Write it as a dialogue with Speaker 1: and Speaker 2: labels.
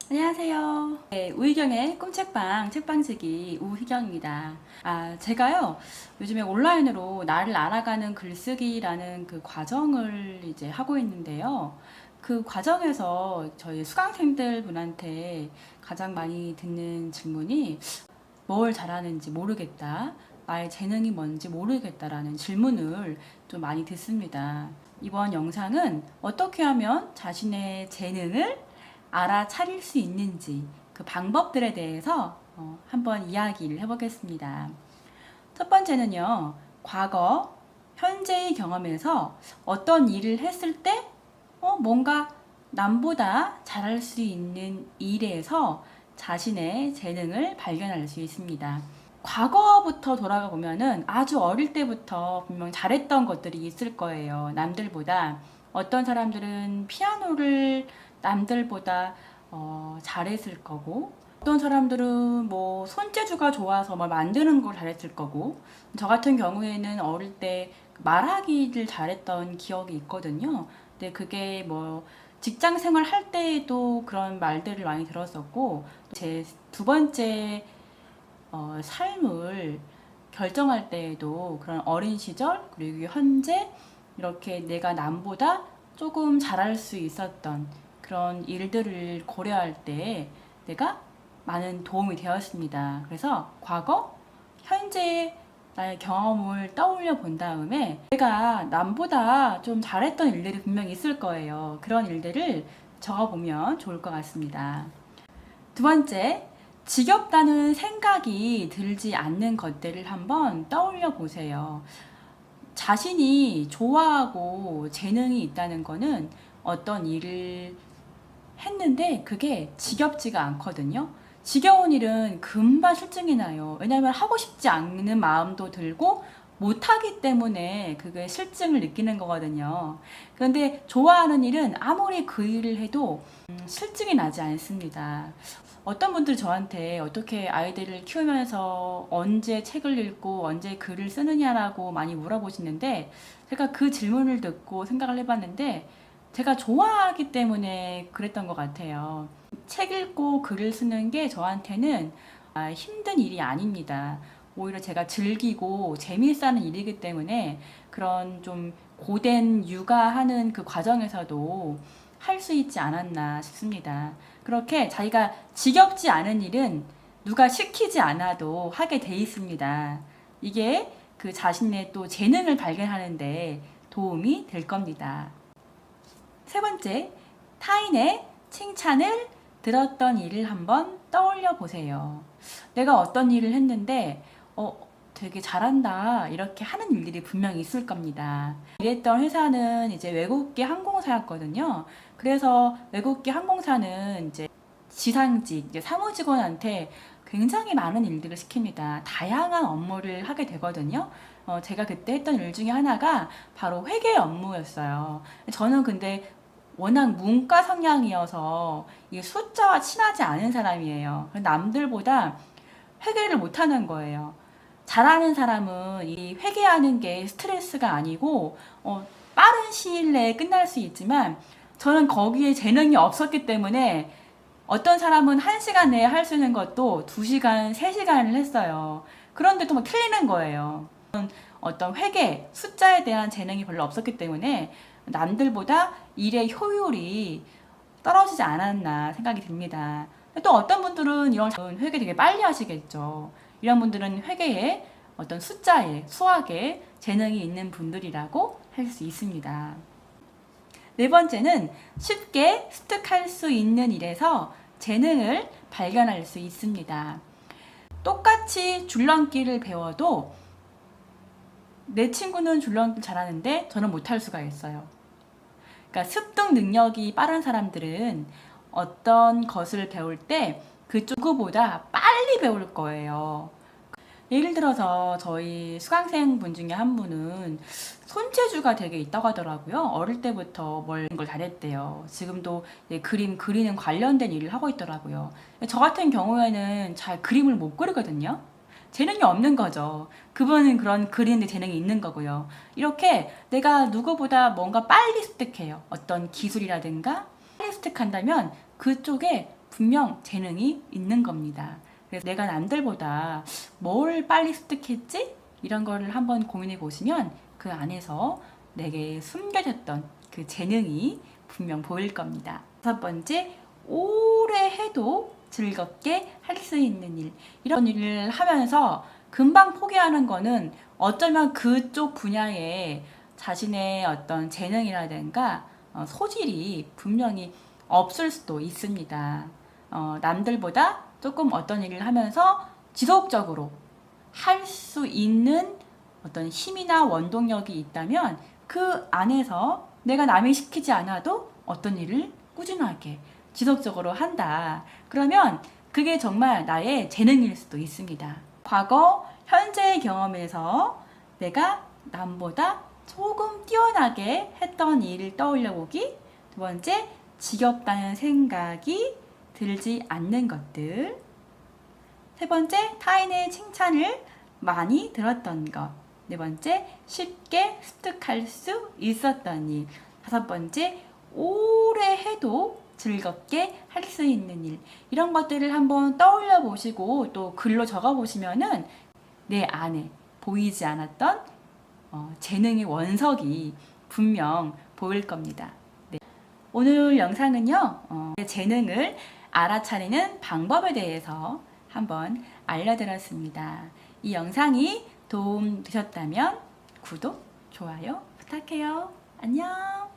Speaker 1: 안녕하세요. 네, 우희경의 꿈책방 책방지기 우희경입니다. 제가요, 요즘에 온라인으로 나를 알아가는 글쓰기라는 그 과정을 이제 하고 있는데요. 그 과정에서 저희 수강생들 분한테 가장 많이 듣는 질문이 뭘 잘하는지 모르겠다. 나의 재능이 뭔지 모르겠다라는 질문을 좀 많이 듣습니다. 이번 영상은 어떻게 하면 자신의 재능을 알아차릴 수 있는지 그 방법들에 대해서 한번 이야기를 해보겠습니다. 첫 번째는요, 과거, 현재의 경험에서 어떤 일을 했을 때 뭔가 남보다 잘할 수 있는 일에서 자신의 재능을 발견할 수 있습니다. 과거부터 돌아가 보면은 아주 어릴 때부터 분명 잘했던 것들이 있을 거예요. 남들보다. 어떤 사람들은 피아노를 남들보다 잘했을 거고, 어떤 사람들은 뭐 손재주가 좋아서 뭘 만드는 걸 잘했을 거고, 저 같은 경우에는 어릴 때 말하기를 잘했던 기억이 있거든요. 근데 그게 뭐 직장 생활 할 때에도 그런 말들을 많이 들었었고, 제 두 번째 삶을 결정할 때에도 그런 어린 시절 그리고 현재 이렇게 내가 남보다 조금 잘할 수 있었던 그런 일들을 고려할 때 내가 많은 도움이 되었습니다. 그래서 과거, 현재의 나의 경험을 떠올려 본 다음에 내가 남보다 좀 잘했던 일들이 분명히 있을 거예요. 그런 일들을 적어보면 좋을 것 같습니다. 두 번째, 지겹다는 생각이 들지 않는 것들을 한번 떠올려 보세요. 자신이 좋아하고 재능이 있다는 거는 어떤 일을 했는데 그게 지겹지가 않거든요. 지겨운 일은 금방 실증이 나요. 왜냐하면 하고 싶지 않는 마음도 들고 못하기 때문에 그게 실증을 느끼는 거거든요. 그런데 좋아하는 일은 아무리 그 일을 해도 실증이 나지 않습니다. 어떤 분들이 저한테 어떻게 아이들을 키우면서 언제 책을 읽고 언제 글을 쓰느냐라고 많이 물어보시는데 제가 그 질문을 듣고 생각을 해봤는데 제가 좋아하기 때문에 그랬던 것 같아요. 책 읽고 글을 쓰는 게 저한테는 힘든 일이 아닙니다. 오히려 제가 즐기고 재미있어하는 일이기 때문에 그런 좀 고된 육아하는 그 과정에서도 할 수 있지 않았나 싶습니다. 그렇게 자기가 지겹지 않은 일은 누가 시키지 않아도 하게 돼 있습니다. 이게 그 자신의 또 재능을 발견하는데 도움이 될 겁니다. 세 번째, 타인의 칭찬을 들었던 일을 한번 떠올려 보세요. 내가 어떤 일을 했는데, 되게 잘한다. 이렇게 하는 일들이 분명히 있을 겁니다. 일했던 회사는 이제 외국계 항공사였거든요. 그래서 외국계 항공사는 이제 지상직, 이제 사무직원한테 굉장히 많은 일들을 시킵니다. 다양한 업무를 하게 되거든요. 제가 그때 했던 일 중에 하나가 바로 회계 업무였어요. 저는 근데 워낙 문과 성향이어서 이 숫자와 친하지 않은 사람이에요. 남들보다 회계를 못하는 거예요. 잘하는 사람은 이 회계하는 게 스트레스가 아니고 빠른 시일 내에 끝날 수 있지만 저는 거기에 재능이 없었기 때문에 어떤 사람은 1시간 내에 할 수 있는 것도 2시간, 3시간을 했어요. 그런데도 막 틀리는 거예요. 어떤 회계, 숫자에 대한 재능이 별로 없었기 때문에 남들보다 일의 효율이 떨어지지 않았나 생각이 듭니다. 또 어떤 분들은 이런 회계 되게 빨리 하시겠죠. 이런 분들은 회계에 어떤 숫자에, 수학에 재능이 있는 분들이라고 할 수 있습니다. 네 번째는 쉽게 습득할 수 있는 일에서 재능을 발견할 수 있습니다. 똑같이 줄넘기를 배워도 내 친구는 줄넘기 잘하는데 저는 못할 수가 있어요. 그러니까 습득 능력이 빠른 사람들은 어떤 것을 배울 때 그쪽보다 빨리 배울 거예요. 예를 들어서 저희 수강생 분 중에 한 분은 손재주가 되게 있다고 하더라고요. 어릴 때부터 뭘 잘했대요. 지금도 그림 그리는 관련된 일을 하고 있더라고요. 저 같은 경우에는 잘 그림을 못 그리거든요. 재능이 없는 거죠. 그분은 그런 그리는데 재능이 있는 거고요. 이렇게 내가 누구보다 뭔가 빨리 습득해요. 어떤 기술이라든가 빨리 습득한다면 그쪽에 분명 재능이 있는 겁니다. 그래서 내가 남들보다 뭘 빨리 습득했지? 이런 거를 한번 고민해 보시면 그 안에서 내게 숨겨졌던 그 재능이 분명 보일 겁니다. 다섯 번째, 오래 해도 즐겁게 할 수 있는 일. 이런 일을 하면서 금방 포기하는 거는 어쩌면 그쪽 분야에 자신의 어떤 재능이라든가 소질이 분명히 없을 수도 있습니다. 남들보다 조금 어떤 일을 하면서 지속적으로 할 수 있는 어떤 힘이나 원동력이 있다면 그 안에서 내가 남이 시키지 않아도 어떤 일을 꾸준하게 지속적으로 한다. 그러면 그게 정말 나의 재능일 수도 있습니다. 과거, 현재의 경험에서 내가 남보다 조금 뛰어나게 했던 일을 떠올려 보기. 두 번째, 지겹다는 생각이 들지 않는 것들. 세 번째, 타인의 칭찬을 많이 들었던 것. 네 번째, 쉽게 습득할 수 있었던 일. 다섯 번째, 오래 해도 즐겁게 할 수 있는 일. 이런 것들을 한번 떠올려 보시고 또 글로 적어 보시면은 내 안에 보이지 않았던 재능의 원석이 분명 보일 겁니다. 네. 오늘 영상은요, 재능을 알아차리는 방법에 대해서 한번 알려드렸습니다. 이 영상이 도움 되셨다면 구독, 좋아요 부탁해요. 안녕.